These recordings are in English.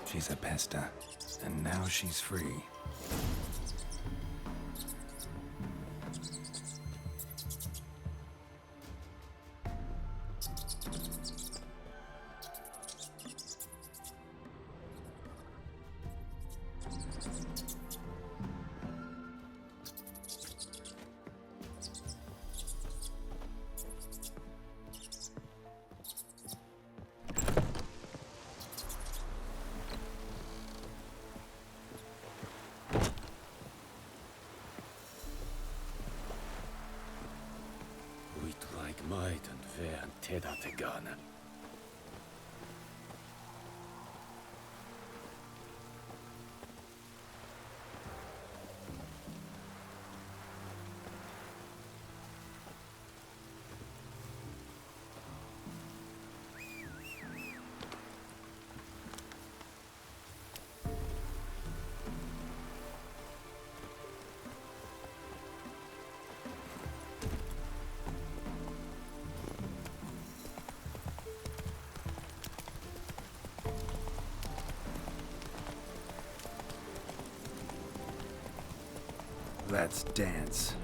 She's a pesta, and now she's free. Might and wer an Tedate gane. Let's dance.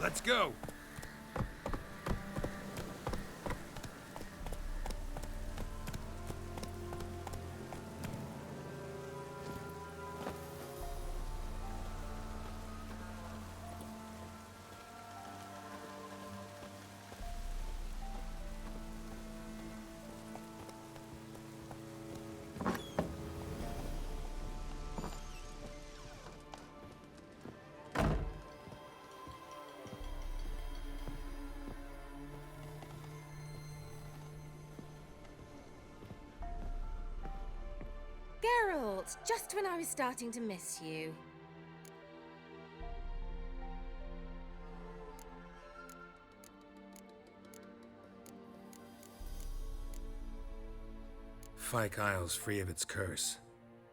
Let's go! Geralt, just when I was starting to miss you. Fyke Isle's free of its curse.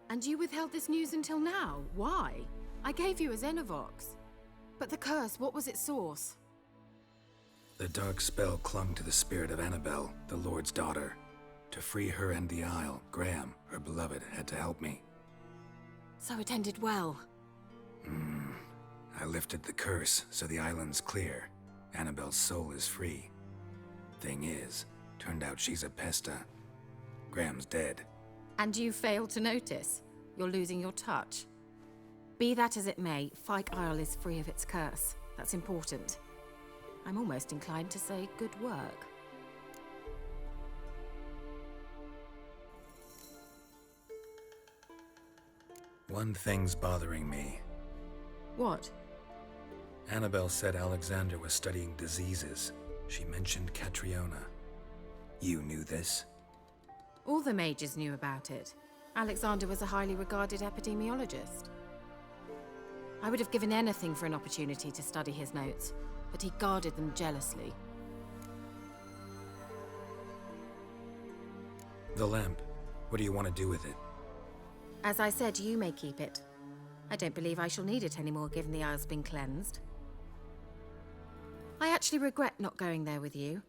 And you withheld this news until now? Why? I gave you a Xenovox. But the curse, what was its source? The dark spell clung to the spirit of Annabelle, the Lord's daughter. To free her and the Isle, Graham, her beloved, had to help me. So it ended well. I lifted the curse, so the island's clear. Annabelle's soul is free. Thing is, turned out she's a pesta. Graham's dead. And you failed to notice? You're losing your touch. Be that as it may, Fyke Isle is free of its curse. That's important. I'm almost inclined to say good work. One thing's bothering me. What? Annabelle said Alexander was studying diseases. She mentioned Catriona. You knew this? All the mages knew about it. Alexander was a highly regarded epidemiologist. I would have given anything for an opportunity to study his notes, but he guarded them jealously. The lamp. What do you want to do with it? As I said, you may keep it. I don't believe I shall need it anymore, given the Isle's been cleansed. I actually regret not going there with you.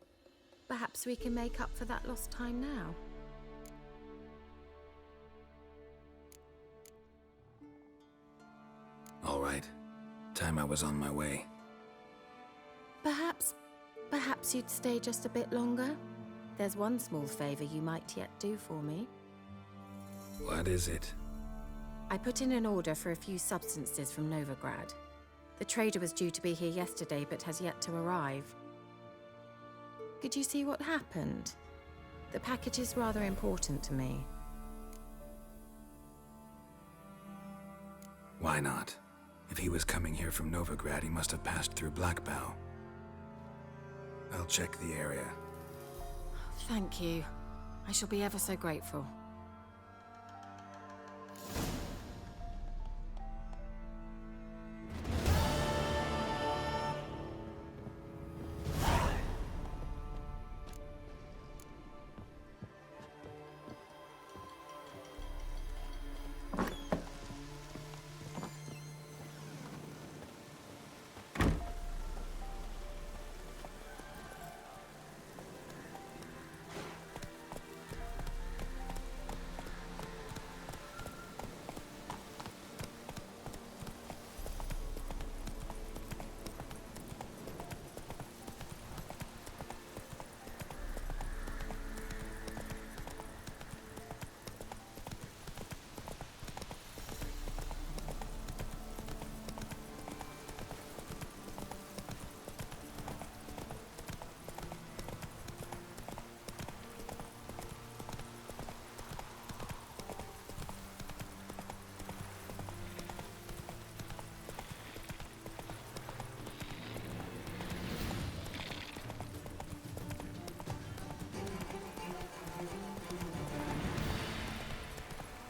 Perhaps we can make up for that lost time now. All right. Time I was on my way. Perhaps you'd stay just a bit longer? There's one small favor you might yet do for me. What is it? I put in an order for a few substances from Novigrad. The trader was due to be here yesterday, but has yet to arrive. Could you see what happened? The package is rather important to me. Why not? If he was coming here from Novigrad, he must have passed through Blackbow. I'll check the area. Thank you. I shall be ever so grateful.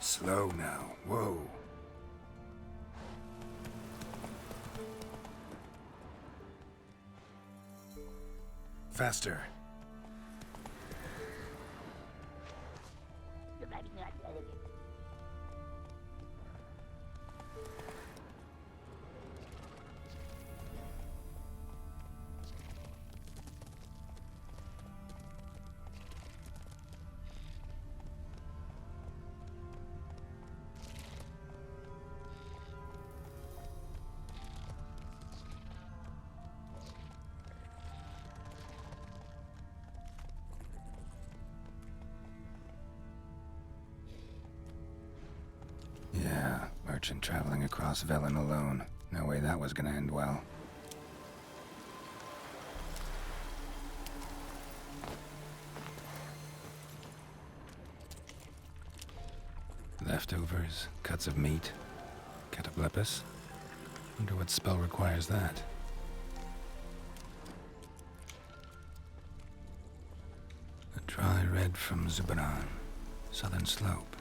Slow now. Whoa. Faster. Yeah, merchant traveling across Velen alone. No way that was gonna end well. Leftovers, cuts of meat, cataplepis. Wonder what spell requires that. A dry red from Zubaran, southern slope.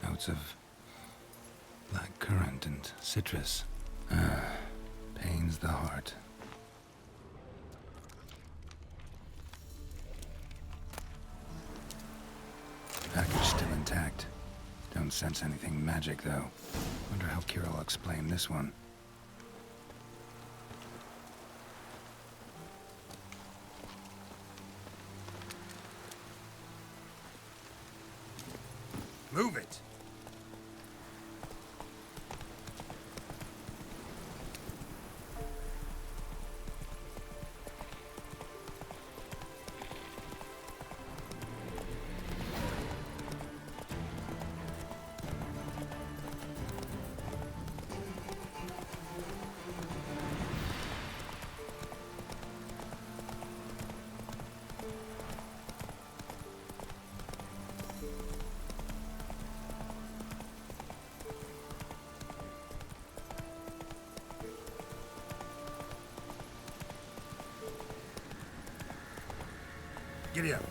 Notes of black currant and citrus. Pains the heart. Package still intact. Don't sense anything magic, though. Wonder how Kira will explain this one. Move it! Giddy up.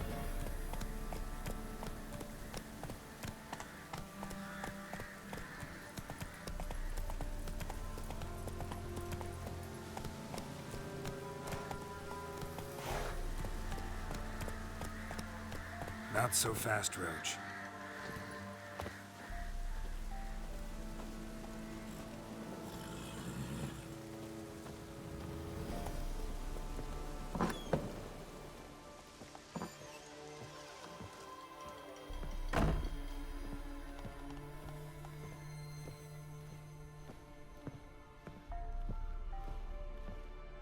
Not so fast, Roach.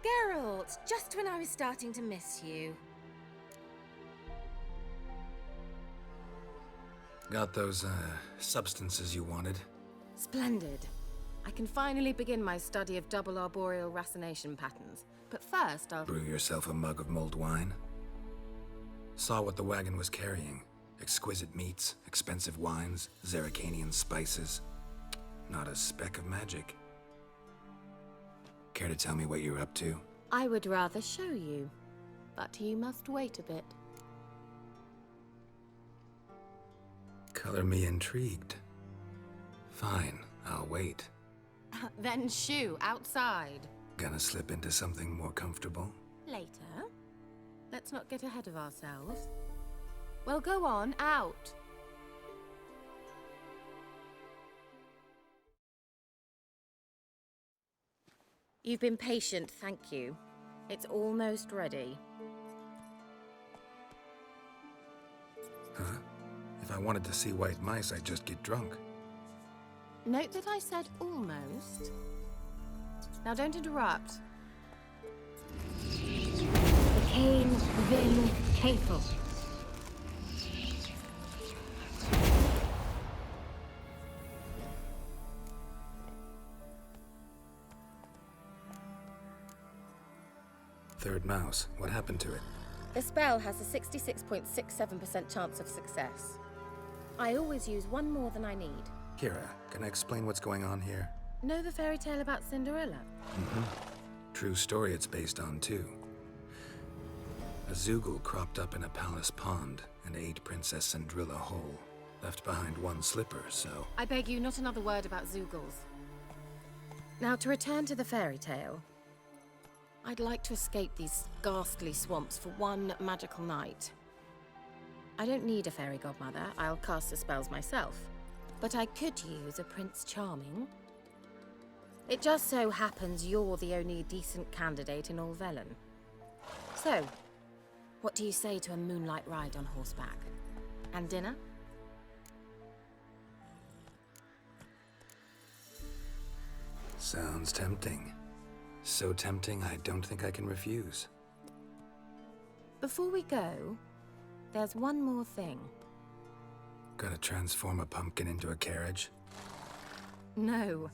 Geralt, just when I was starting to miss you. Got those, substances you wanted? Splendid. I can finally begin my study of double arboreal racination patterns. But first, I'll... Brew yourself a mug of mulled wine? Saw what the wagon was carrying. Exquisite meats, expensive wines, Zerrikanian spices. Not a speck of magic. Care to tell me what you're up to? I would rather show you, but you must wait a bit. Color me intrigued. Fine, I'll wait. Then shoo, outside. Gonna slip into something more comfortable? Later. Let's not get ahead of ourselves. Well, go on, out. You've been patient, thank you. It's almost ready. Huh? If I wanted to see white mice, I'd just get drunk. Note that I said almost. Now don't interrupt. Kane Vin Capel. Third mouse. What happened to it? The spell has a 66.67% chance of success. I always use one more than I need. Kira, can I explain what's going on here? Know the fairy tale about Cinderella? Mm-hmm. True story it's based on, too. A Zoogle cropped up in a palace pond and ate Princess Cinderella whole. Left behind one slipper, so... I beg you, not another word about Zoogles. Now, to return to the fairy tale. I'd like to escape these ghastly swamps for one magical night. I don't need a fairy godmother. I'll cast the spells myself. But I could use a Prince Charming. It just so happens you're the only decent candidate in all Velen. So, what do you say to a moonlight ride on horseback? And dinner? Sounds tempting. So tempting, I don't think I can refuse. Before we go, there's one more thing. Gotta transform a pumpkin into a carriage? No.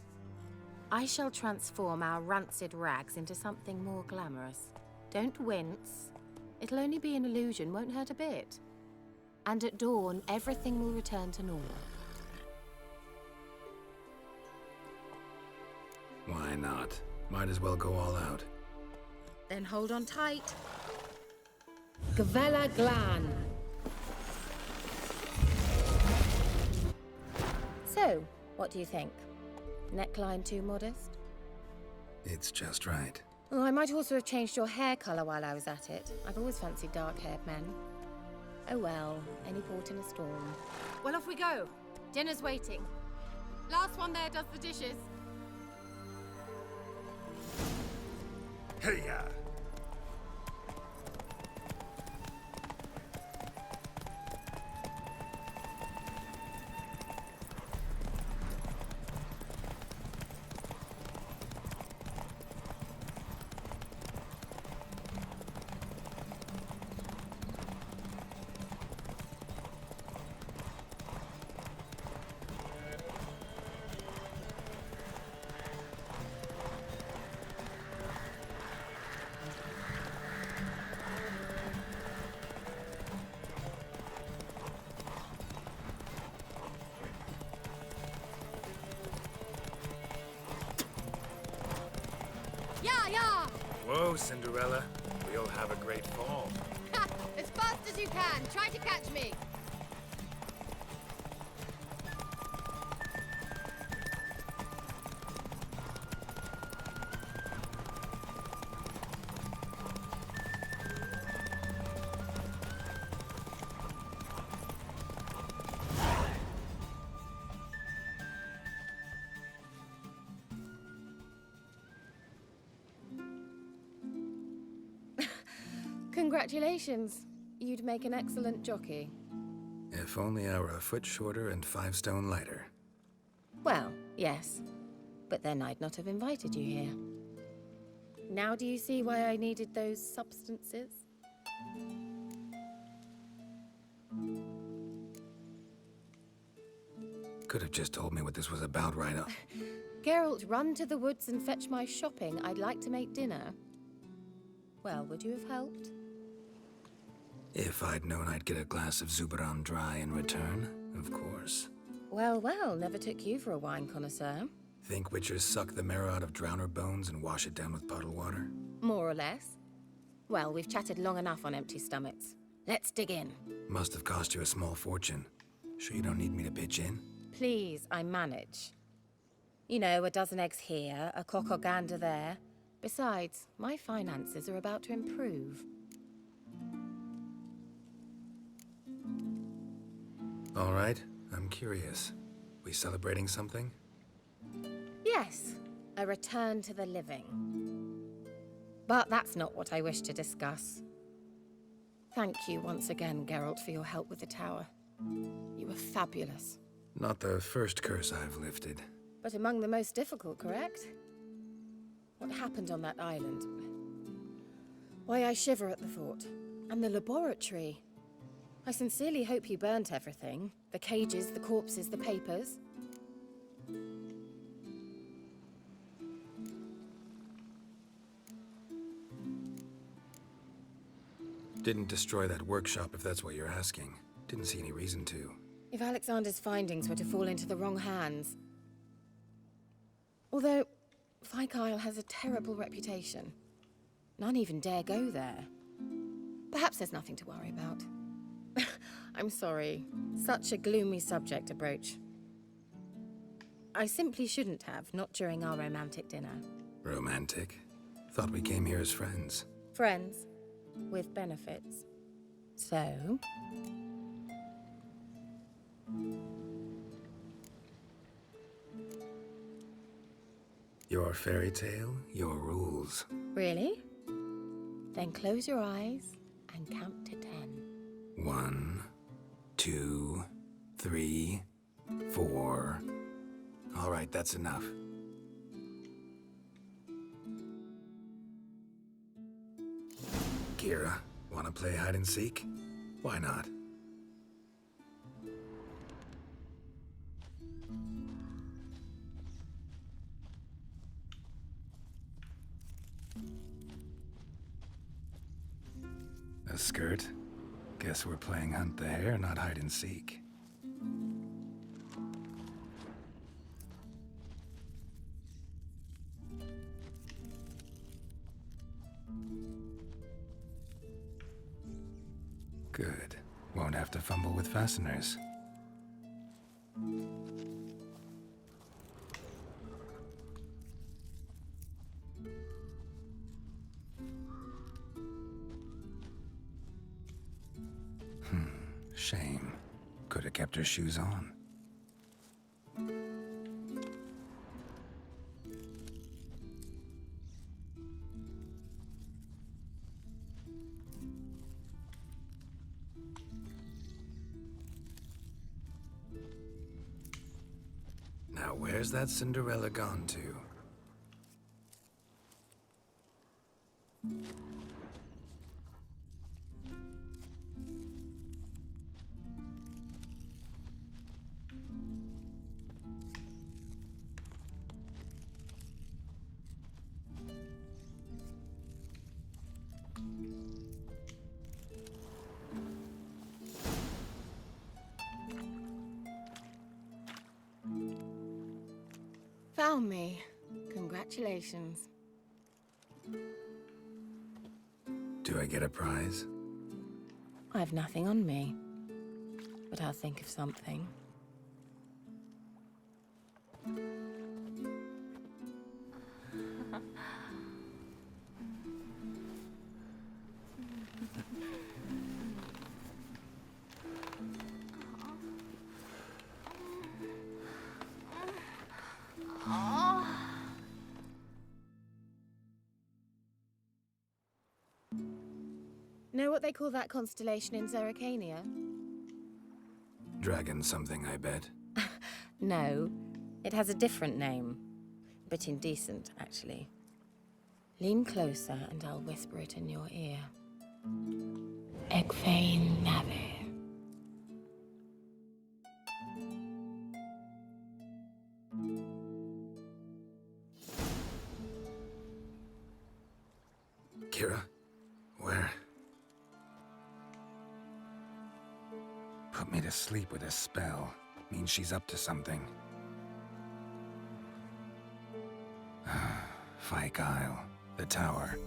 I shall transform our rancid rags into something more glamorous. Don't wince. It'll only be an illusion, won't hurt a bit. And at dawn, everything will return to normal. Why not? Might as well go all out. Then hold on tight. Gavella Glan. So, what do you think? Neckline too modest? It's just right. Oh, I might also have changed your hair colour while I was at it. I've always fancied dark-haired men. Oh well, any port in a storm. Well, off we go. Dinner's waiting. Last one there does the dishes. Hey-ya! Yeah! Whoa, Cinderella. We'll have a great fall. As fast as you can. Try to catch me. Congratulations. You'd make an excellent jockey. If only I were a foot shorter and 5 stone lighter. Well, yes. But then I'd not have invited you here. Now do you see why I needed those substances? Could have just told me what this was about right up. Geralt, run to the woods and fetch my shopping. I'd like to make dinner. Well, would you have helped? If I'd known I'd get a glass of Zuberan dry in return, of course. Well, well, never took you for a wine connoisseur. Think witchers suck the marrow out of drowner bones and wash it down with puddle water? More or less. Well, we've chatted long enough on empty stomachs. Let's dig in. Must have cost you a small fortune. Sure you don't need me to pitch in? Please, I manage. You know, a dozen eggs here, a cock or gander there. Besides, my finances are about to improve. All right, I'm curious. We celebrating something? Yes, a return to the living. But that's not what I wish to discuss. Thank you once again, Geralt, for your help with the tower. You were fabulous. Not the first curse I've lifted. But among the most difficult, correct? What happened on that island? Why, I shiver at the thought. And the laboratory. I sincerely hope you burnt everything. The cages, the corpses, the papers. Didn't destroy that workshop, if that's what you're asking. Didn't see any reason to. If Alexander's findings were to fall into the wrong hands. Although, Vikyle has a terrible reputation. None even dare go there. Perhaps there's nothing to worry about. I'm sorry. Such a gloomy subject to broach. I simply shouldn't have, not during our romantic dinner. Romantic? Thought we came here as friends. Friends, with benefits. So... Your fairy tale, your rules. Really? Then close your eyes and count to 10. 1, 2, 3, 4. All right, that's enough. Kira, wanna play hide and seek? Why not? A skirt? Guess we're playing hunt the hare, not hide and seek. Good. Won't have to fumble with fasteners. Shame. Could have kept her shoes on. Now, where's that Cinderella gone to? Found me. Congratulations. Do I get a prize? I have nothing on me, but I'll think of something. Know what they call that constellation in Zerrikania? Dragon something, I bet. No, it has a different name. A bit indecent, actually. Lean closer and I'll whisper it in your ear. Egfain Nave. Kira? Where? Put me to sleep with a spell. Means she's up to something. Fyke Isle. The tower.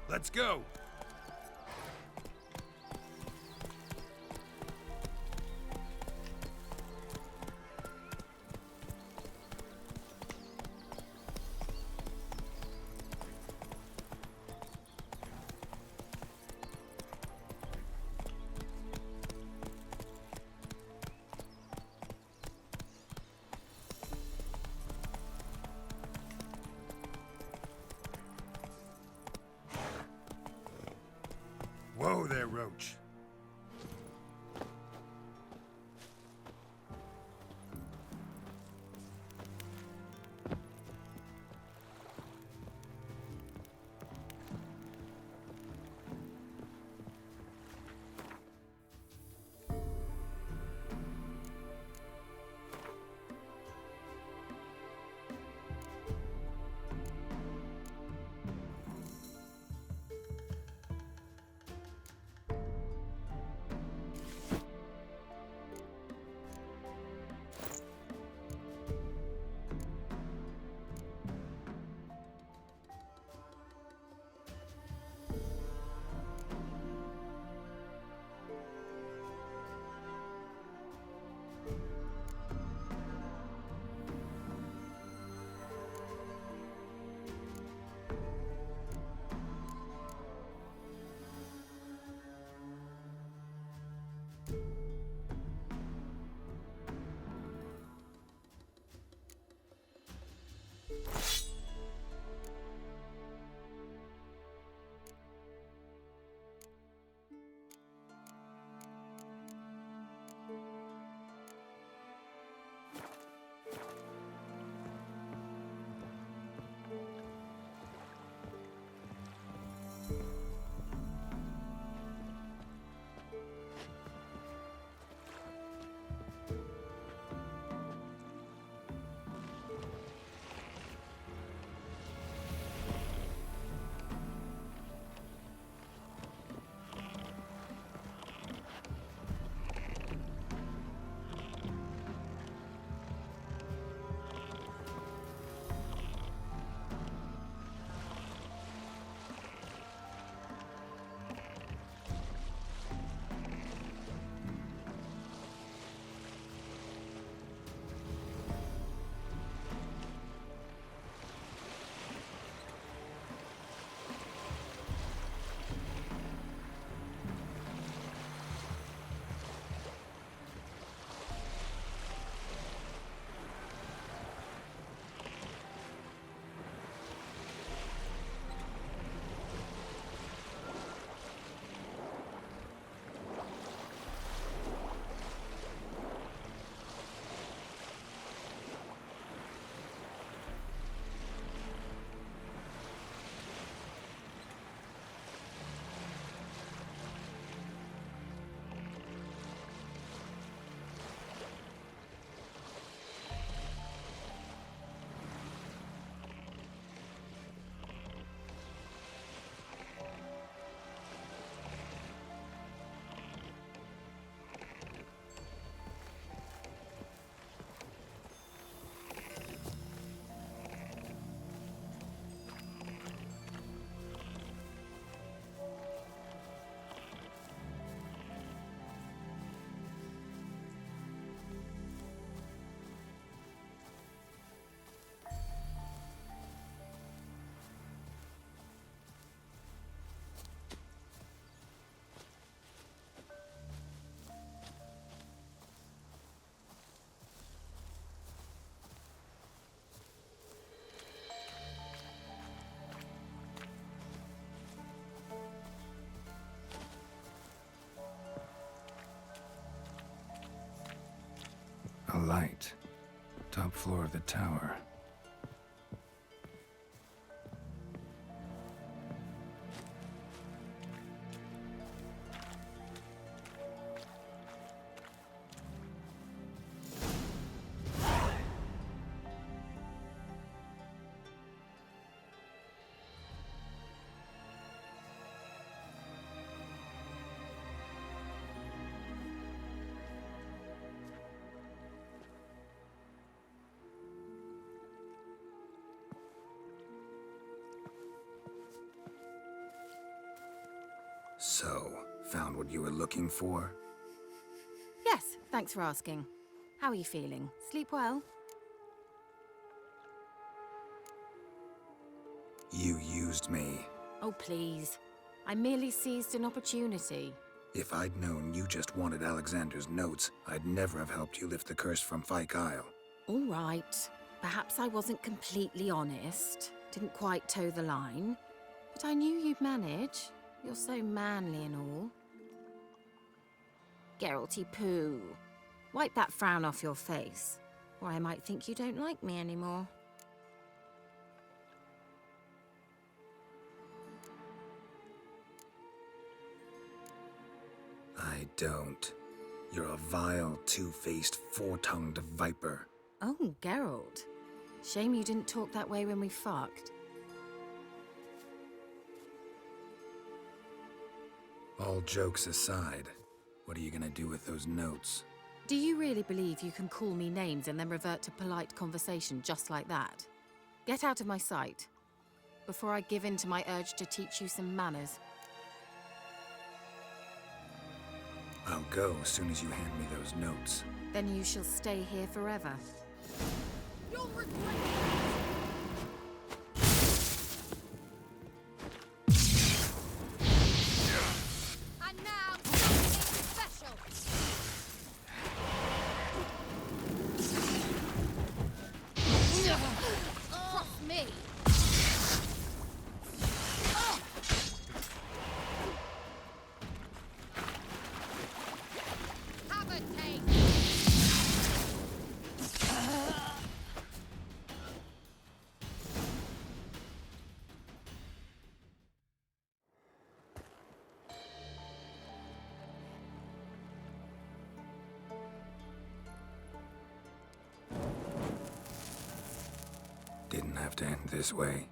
Let's go! Whoa there, Roach. light. Top floor of the tower. So, found what you were looking for? Yes, thanks for asking. How are you feeling? Sleep well? You used me. Oh, please. I merely seized an opportunity. If I'd known you just wanted Alexander's notes, I'd never have helped you lift the curse from Fyke Isle. All right. Perhaps I wasn't completely honest. Didn't quite toe the line. But I knew you'd manage. You're so manly and all. Geralty poo. Wipe that frown off your face, or I might think you don't like me anymore. I don't. You're a vile, two-faced, four-tongued viper. Oh, Geralt. Shame you didn't talk that way when we fucked. All jokes aside, what are you gonna do with those notes? Do you really believe you can call me names and then revert to polite conversation just like that? Get out of my sight, before I give in to my urge to teach you some manners. I'll go as soon as you hand me those notes. Then you shall stay here forever. You'll regret And now, something special. Trust me. Have a taste. Didn't have to end this way.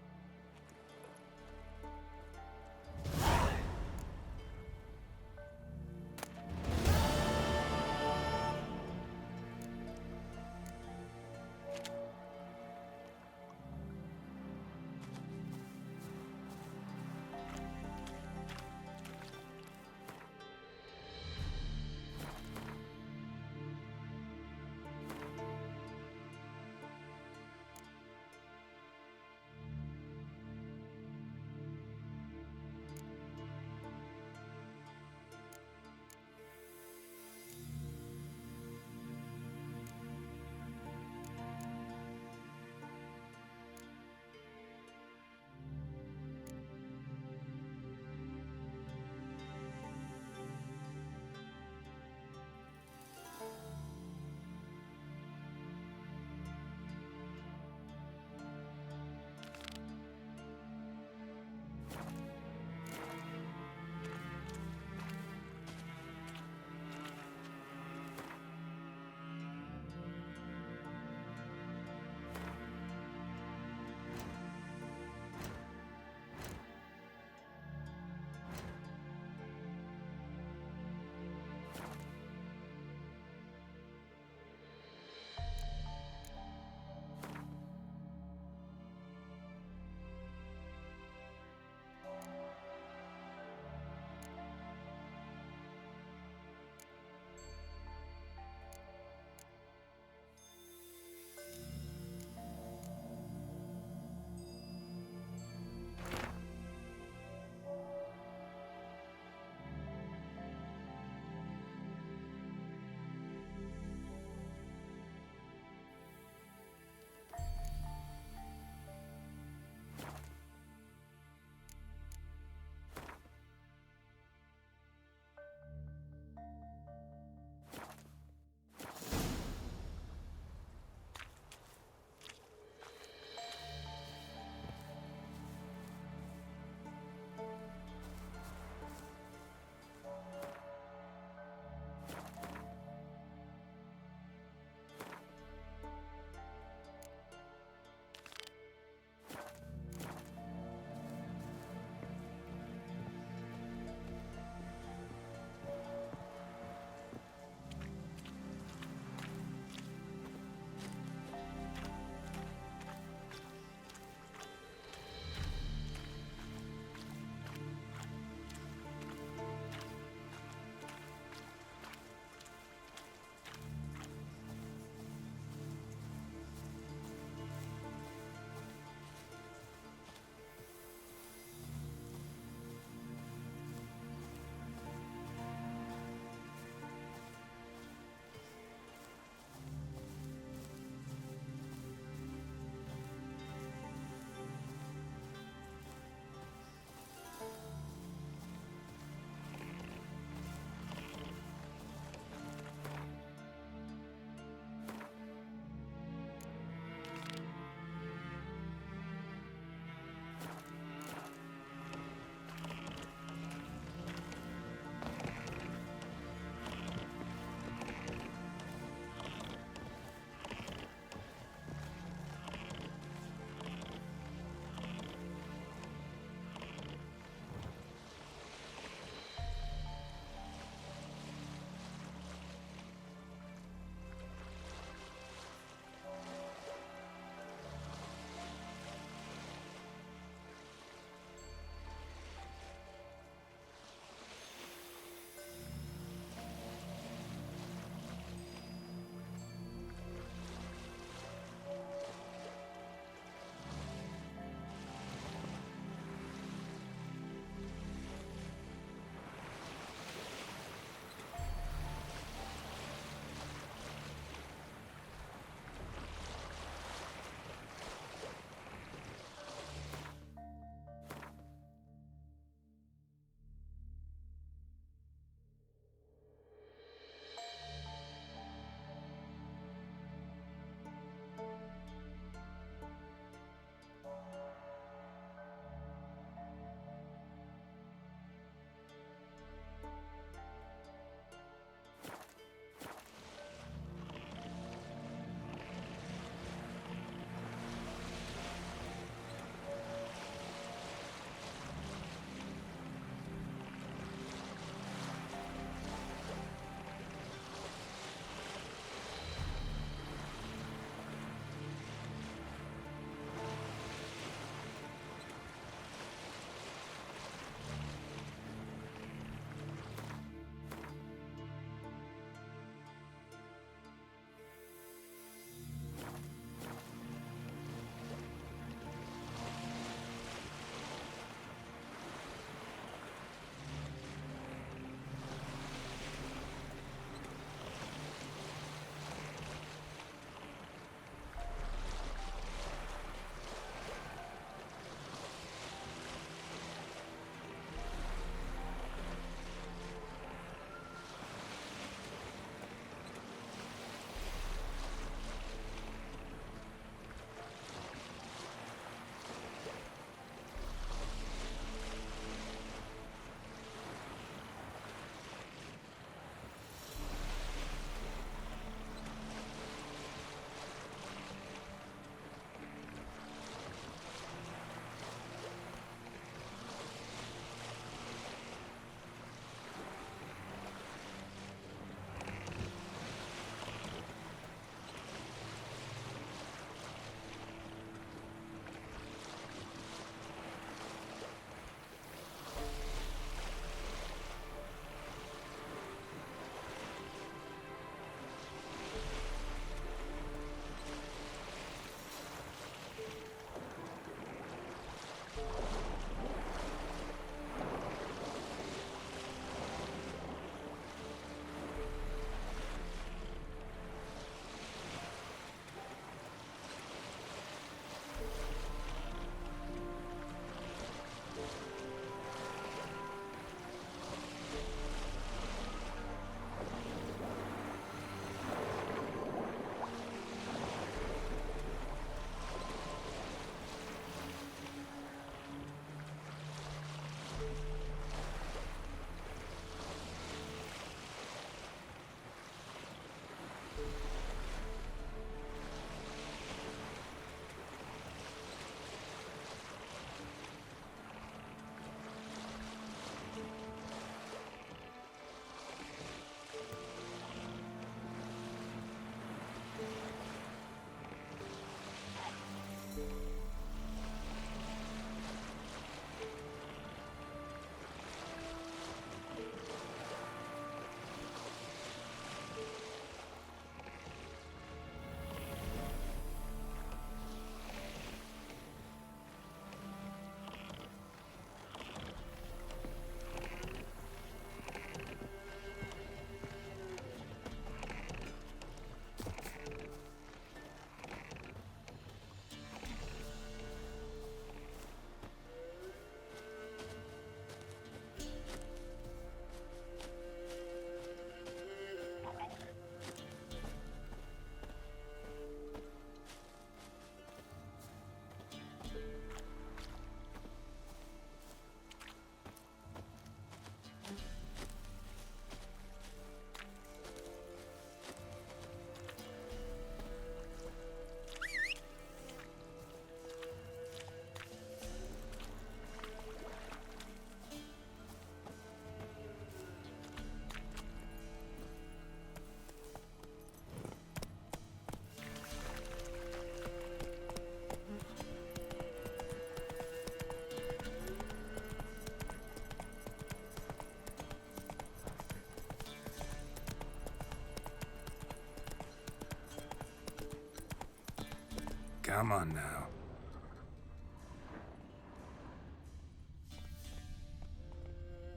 Come on now.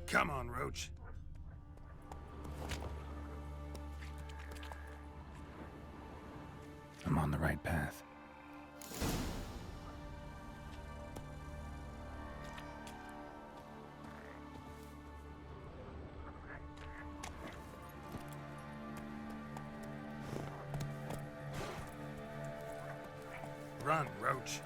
Come on, Roach. I'm on the right path. Run, Roach.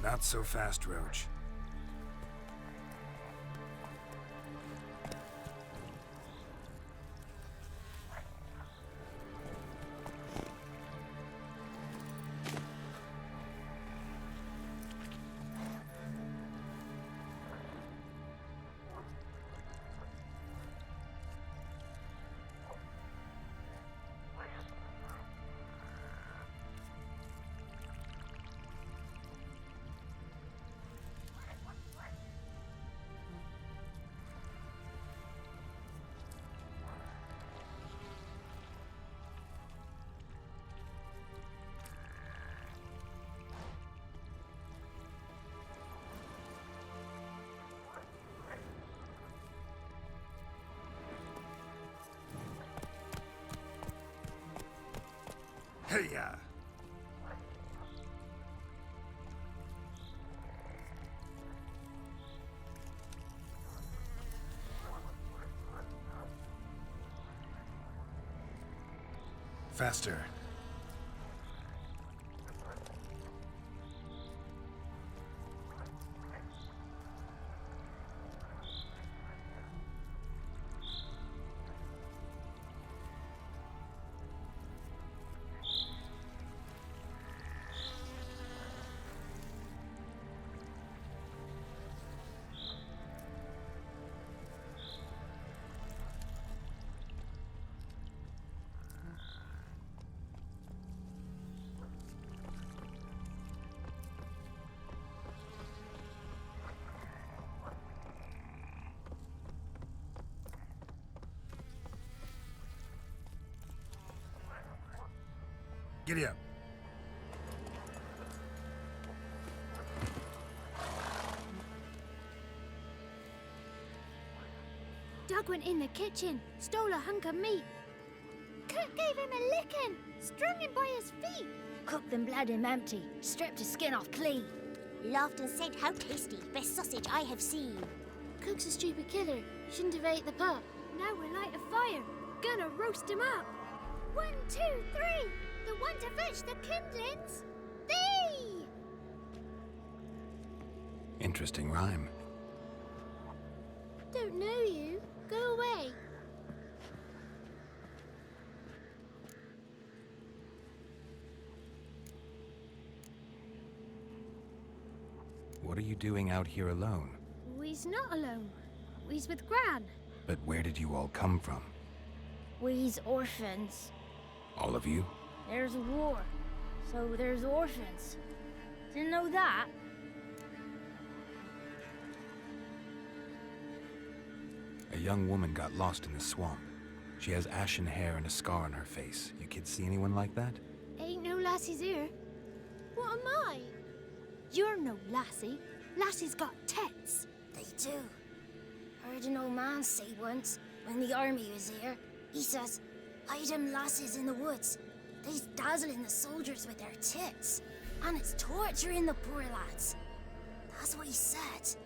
Not so fast, Roach. Hey-ya! Faster. Giddy up. Doug went in the kitchen, stole a hunk of meat. Cook gave him a licking, strung him by his feet. Cooked and bled him empty, stripped his skin off clean. Laughed and said, "How tasty, best sausage I have seen." Cook's a stupid killer, shouldn't have ate the pup. Now we'll light a fire, gonna roast him up. 1, 2, 3, the one to fetch the kindlings. Thee! Interesting rhyme. Don't know you. Go away. What are you doing out here alone? We's not alone. We's with Gran. But where did you all come from? We's orphans. All of you? There's a war, so there's orphans. Didn't know that? A young woman got lost in the swamp. She has ashen hair and a scar on her face. You kids see anyone like that? Ain't no lassies here. What am I? You're no lassie. Lassie's got tits. They do. Heard an old man say once, when the army was here, he says, "Hide them lasses in the woods. They's dazzling the soldiers with their tits. And it's torturing the poor lads." That's what he said.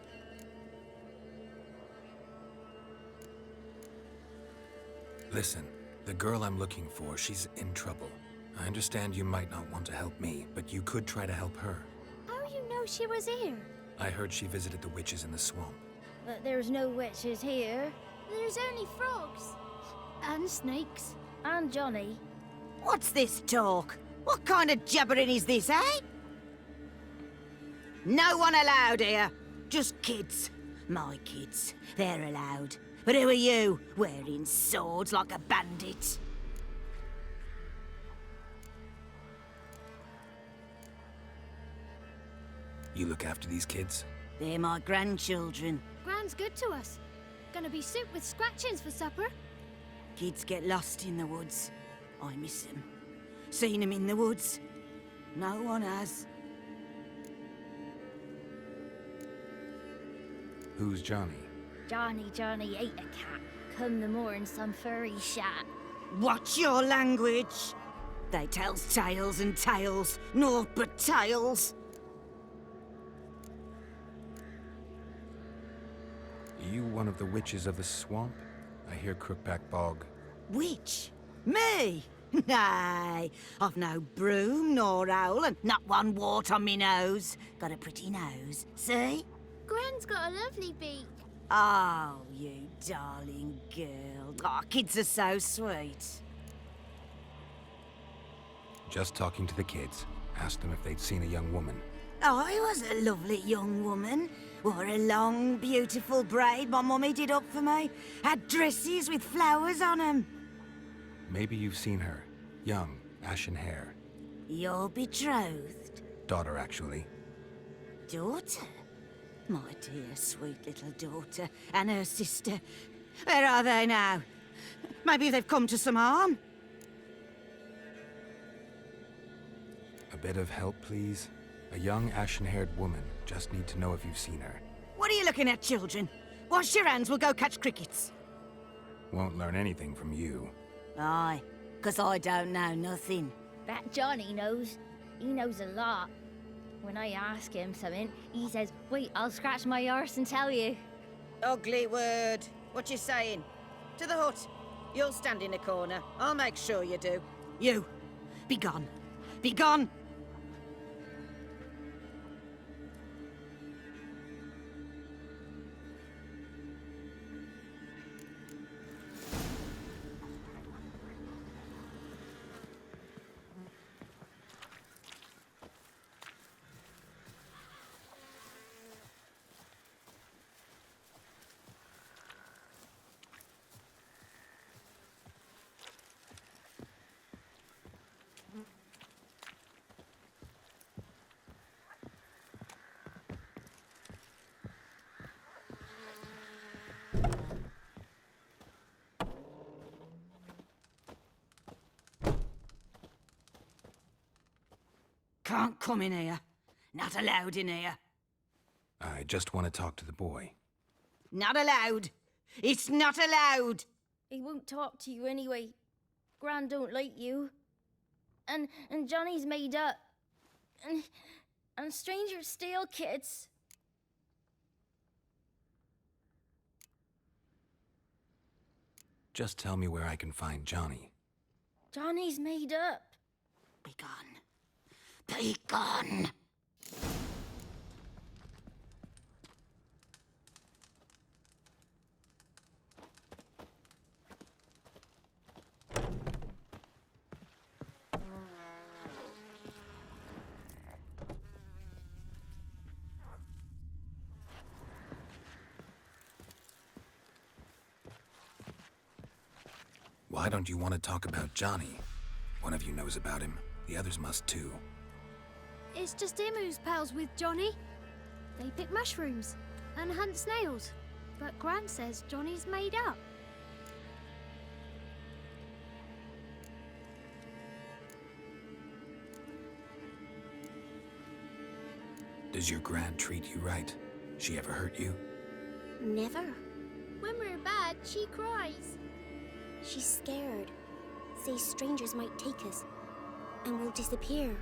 Listen, the girl I'm looking for, she's in trouble. I understand you might not want to help me, but you could try to help her. How you know she was here? I heard she visited the witches in the swamp. But there's no witches here. There's only frogs. And snakes. And Johnny. What's this talk? What kind of jabbering is this, eh? No one allowed here. Just kids. My kids. They're allowed. But who are you, wearing swords like a bandit? You look after these kids? They're my grandchildren. Gran's good to us. Gonna be soup with scratchings for supper. Kids get lost in the woods. I miss them. Seen them in the woods. No one has. Who's Johnny? Johnny ate a cat. Come the more in some furry shat. Watch your language. They tells tales and tales, naught but tales. Are you one of the witches of the swamp? I hear Crookback Bog. Witch? Me? Nay, I've no broom nor owl and not one wart on me nose. Got a pretty nose, see? Gran's got a lovely beak. Oh, you darling girl. Oh, kids are so sweet. Just talking to the kids. Asked them if they'd seen a young woman. I was a lovely young woman. Wore a long, beautiful braid my mummy did up for me. Had dresses with flowers on 'em. Maybe you've seen her. Young, ashen hair. You're betrothed? Daughter, actually. Daughter? My dear, sweet little daughter. And her sister. Where are they now? Maybe they've come to some harm? A bit of help, please? A young, ashen-haired woman. Just need to know if you've seen her. What are you looking at, children? Wash your hands, we'll go catch crickets. Won't learn anything from you. Aye, 'cause I don't know nothing. That Johnny knows. He knows a lot. When I ask him something, he says, wait, I'll scratch my arse and tell you. Ugly word. What you saying? To the hut. You'll stand in a corner. I'll make sure you do. You, be gone. Be gone! Can't come in here. Not allowed in here. I just want to talk to the boy. Not allowed. It's not allowed. He won't talk to you anyway. Gran don't like you. And Johnny's made up. And strangers steal kids. Just tell me where I can find Johnny. Johnny's made up. Be gone. Be gone. Why don't you want to talk about Johnny? One of you knows about him. The others must too. It's just him who's pals with Johnny. They pick mushrooms and hunt snails. But Gran says Johnny's made up. Does your Gran treat you right? She ever hurt you? Never. When we're bad, she cries. She's scared. Says strangers might take us. And we'll disappear.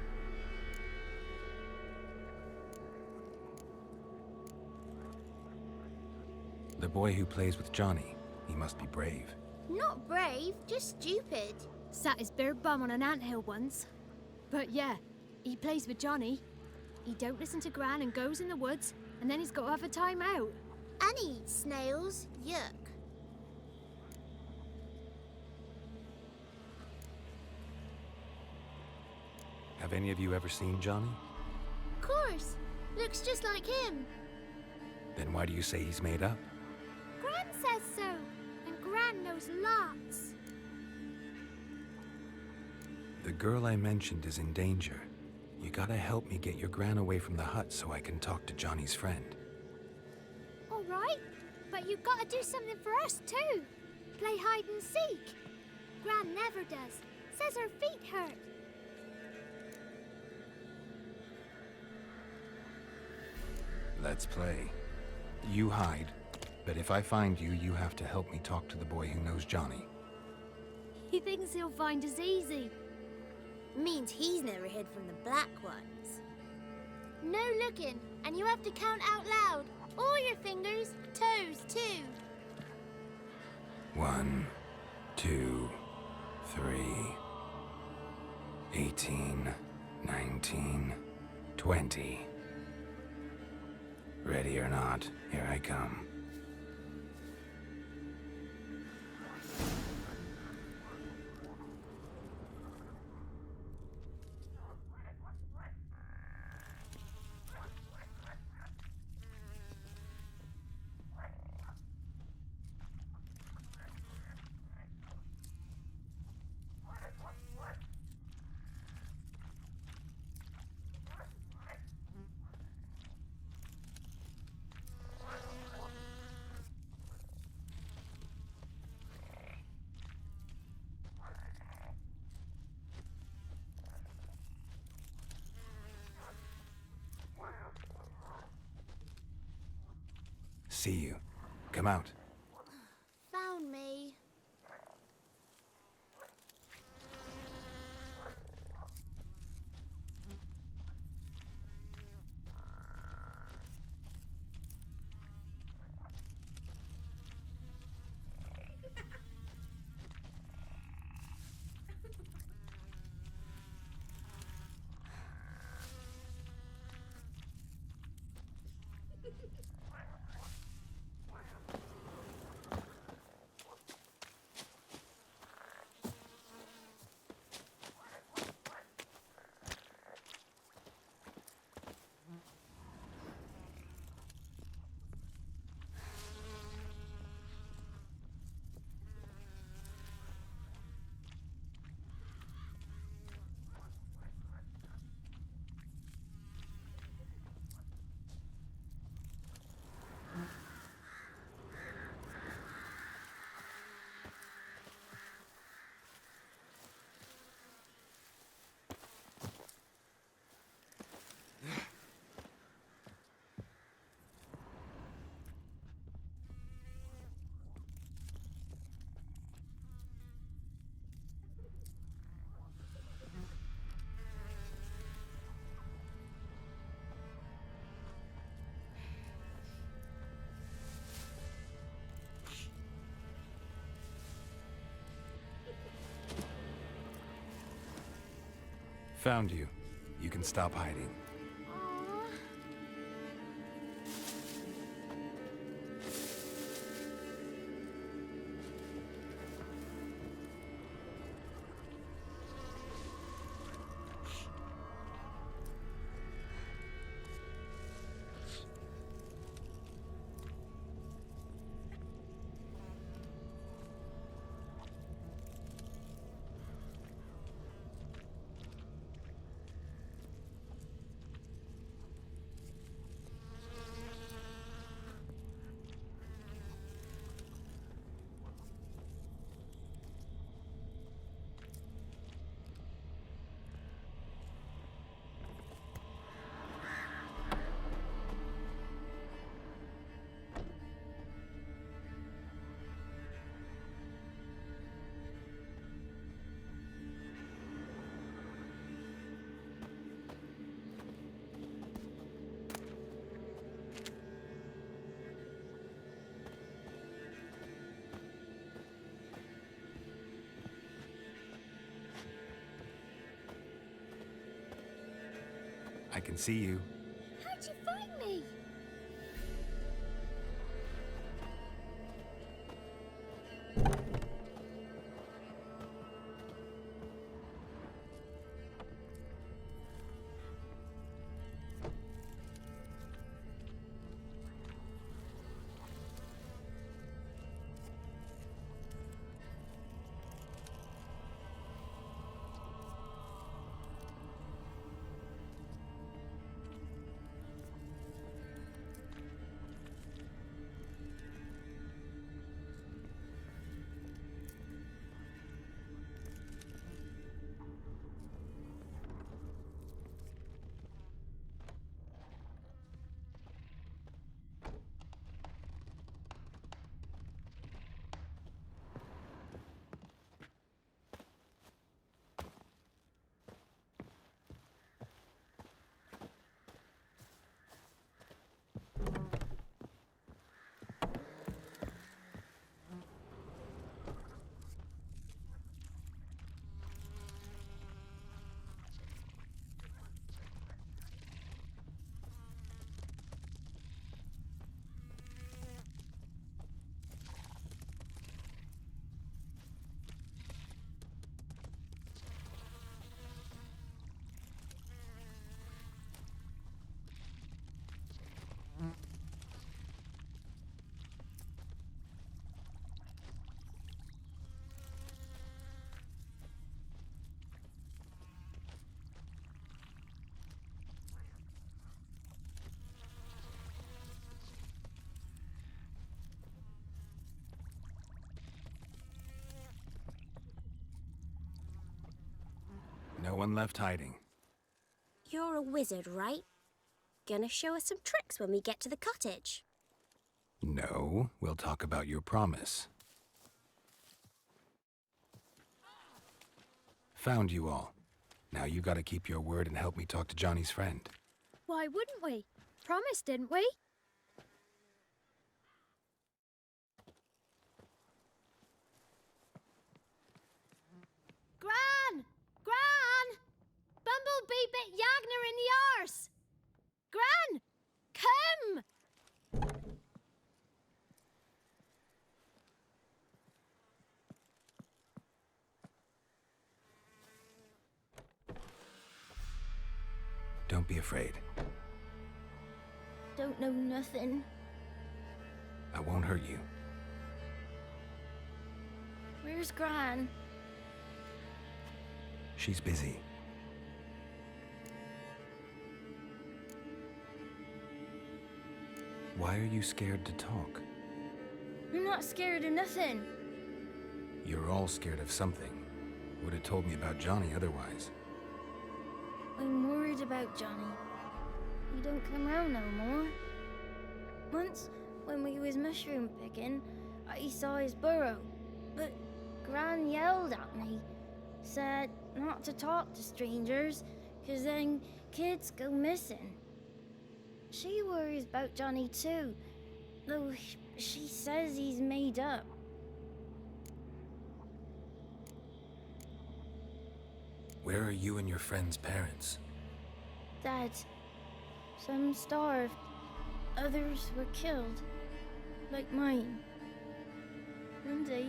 The boy who plays with Johnny, he must be brave. Not brave, just stupid. Sat his bare bum on an anthill once. But yeah, he plays with Johnny. He don't listen to Gran and goes in the woods, and then he's got to have a time out. And he eats snails. Yuck. Have any of you ever seen Johnny? Of course. Looks just like him. Then why do you say he's made up? Gran says so. And Gran knows lots. The girl I mentioned is in danger. You gotta help me get your Gran away from the hut so I can talk to Johnny's friend. All right. But you've got to do something for us too. Play hide and seek. Gran never does. Says her feet hurt. Let's play. You hide, but if I find you, you have to help me talk to the boy who knows Johnny. He thinks he'll find us easy. Means he's never hid from the black ones. No looking, and you have to count out loud. All your fingers, toes too. 1, 2, 3, 18, 19, 20. Ready or not, here I come. See you. Come out. Found me. Found you. You can stop hiding. I can see you. How'd you find me? one left hiding. You're a wizard, right? Gonna show us some tricks when we get to the cottage. No, we'll talk about your promise. Found you all. Now you gotta keep your word and help me talk to Johnny's friend. Why wouldn't we? Promised, didn't we? Gran! Gran! Bumblebee bit Yagner in the arse! Gran! Come! Don't be afraid. Don't know nothing. I won't hurt you. Where's Gran? She's busy. Why are you scared to talk? I'm not scared of nothing. You're all scared of something. Would have told me about Johnny otherwise. I'm worried about Johnny. He don't come round no more. Once, when we was mushroom picking, I saw his burrow. But Gran yelled at me, said not to talk to strangers, 'cause then kids go missing. She worries about Johnny too, though she says he's made up. Where are you and your friend's parents? Dad, some starved, others were killed, like mine. One day,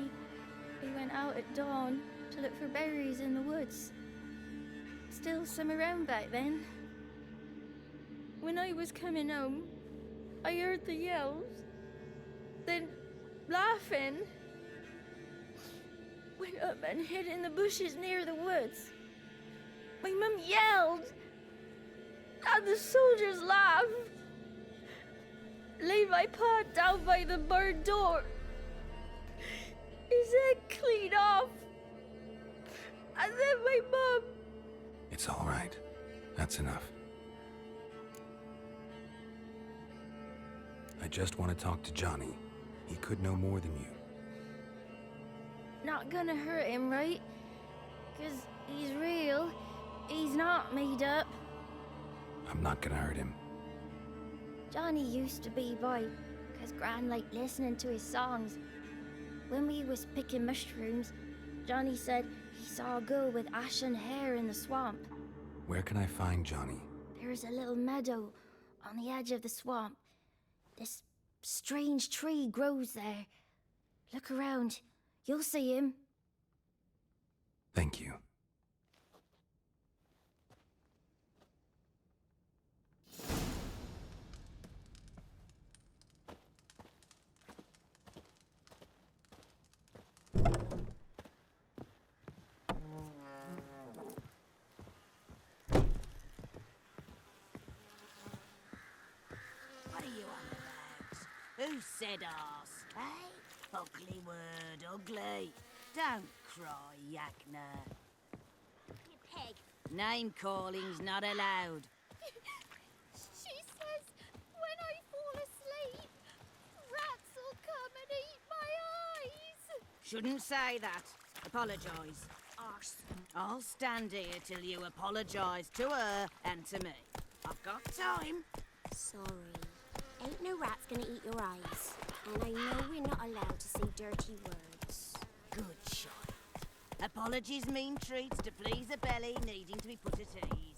we went out at dawn to look for berries in the woods. Still some around back then. When I was coming home, I heard the yells, then laughing. Went up and hid in the bushes near the woods. My mum yelled, and the soldiers laughed. Laid my pa down by the barn door. His head clean off. And then my mum... It's all right. That's enough. I just want to talk to Johnny. He could know more than you. Not gonna hurt him, right? 'Cause he's real. He's not made up. I'm not gonna hurt him. Johnny used to be boy, 'cause Gran liked listening to his songs. When we was picking mushrooms, Johnny said he saw a girl with ashen hair in the swamp. Where can I find Johnny? There's a little meadow on the edge of the swamp. This strange tree grows there. Look around. You'll see him. Thank you. What are you on about? Who said arse, eh? Ugly word, ugly. Don't cry, Yagner. You pig. Name calling's not allowed. She says when I fall asleep, rats will come and eat my eyes. Shouldn't say that. Apologise. Arse. I'll stand here till you apologise to her and to me. I've got time. Sorry. Ain't no rat's gonna eat your eyes. And I know we're not allowed to say dirty words. Good child. Apologies mean treats to please a belly needing to be put at ease.